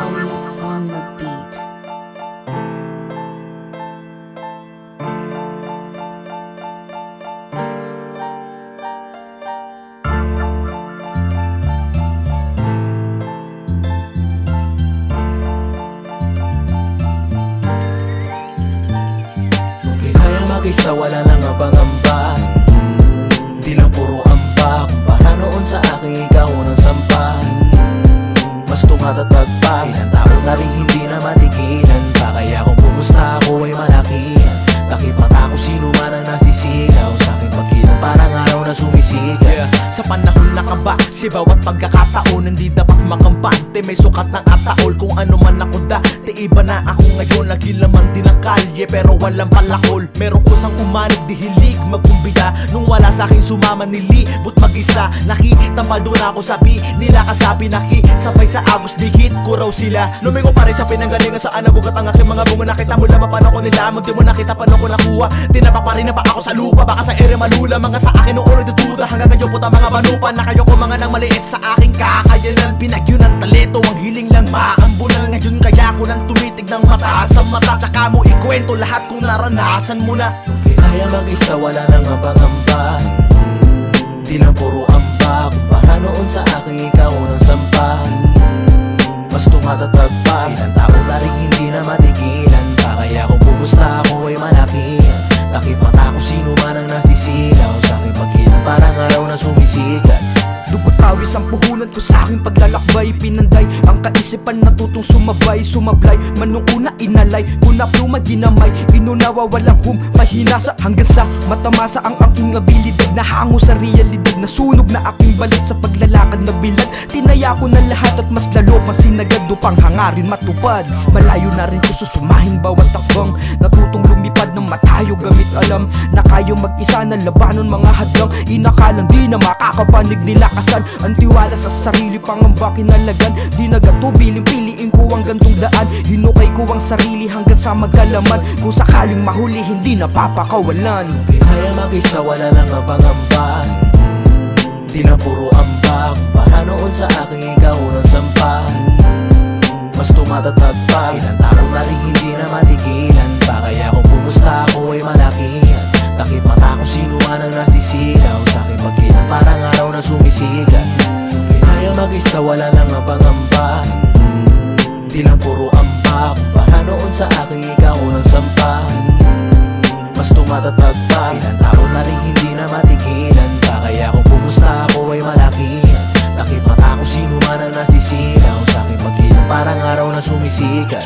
Howie on the beat. Okay, kaya mag-isa, wala nang abang-amba. Di lang puro amba. Kumpara noon sa akin, ikaw unang sampa. Mas tumatatag pa. Ilang tao na rin hindi na matigilan pa. Kaya kung pumusta ako ay malakihan. Takip mata ko sino man ang nasisigaw sa akin pagkilang parang araw na sumisigaw. Sa panahon na kaba, si bawat pagkakataon hindi dapat makampante. May sukat ng ataol kung ano man ako dati. Iba na ako ngayon, nagilaman din ang kalye pero walang palakol. Merong kusang umanig di hilig magkumbida. Nung wala sa akin sumama nilibot mag-isa. Nakitambal doon ako sabi nila kasabi sabay sa agos dikit ko raw sila. Lumingo pa rin sa pinanggalingan saan nabugat ang aking mga bunga. Nakita mo lamang paano ko nilamang, di mo nakita paano ko nakuha. Tinapa pa rin na pa ako sa lupa, baka sa ere malula. Mga sa akin noon ay dududa hanggang ngayon puta mga banupa. Na kayo ko mga nang maliit sa aking kakayanan. Pinagyo ng talento, ang hiling lang maambunan. Ngayon kaya ko nang tumitig ng mata sa mata. Tsaka mo ikwento lahat kung naranasan mo na. Okay, kaya mag-isa, wala nang abang-amba. Di lang puro amba. Kumpara noon sa akin, ikaw unang sampa. Mas tumatatag pa. Ilang tao na rin hindi na matigilan pa. Kaya kung pumusta ako ay malakihan. Takip mata ko sino man ang nasisilaw sa akin pagkilang parang araw na sumisikat. Dugot awis ang puhunan ko sa aking paglalakbay. Pinanday ang kaisipan natutong sumabay. Sumablay man nung una inalay. Kuna pluma ginamay, inunawa walang humpahinasa. Hanggang sa matamasa ang aking abilidad. Nahango sa realidad, nasunog na aking balat. Sa paglalakad na bilad, tinaya ko na lahat. At mas lalo pang sinagad upang hangarin matupad. Malayo na rin ko susumahin bawat takbang. Natutong lumipad ng matayo gamit alam. Na kayo mag-isa na labanon mga hadlang. Inakalang di na makakapanig nila kasan. Ang tiwala sa sarili pangamba kinalagan. Di nagatubiling piliin ko ang gantong daan. Hinukay ko ang sarili hanggang sa magkalaman. Kung sakaling mahuli hindi napapakawalan. Okay, kaya mag-isa, wala nang abang-amba. Di lang puro amba. Kumpara noon sa akin, ikaw unang sampa. Mas tumatatag pa. Ilang tao na rin hindi na matigilan pa. Kaya kung pumusta ako ay malakihan. Takip mata ko sino man ang nasisilaw sa akin pagkilang parang araw na sumisigat. Okay, kaya mag-isa, wala nang abang-amba. Di lang puro amba. Kumpara noon sa akin, ikaw unang sampa. Mas tumatatag pa. Ilang tao na rin hindi na matigilan pa. Kaya kung pumusta ako ay malakihan. Takip mata ko sino man ang nasisilaw sa akin pagkilang parang araw na sumisikat.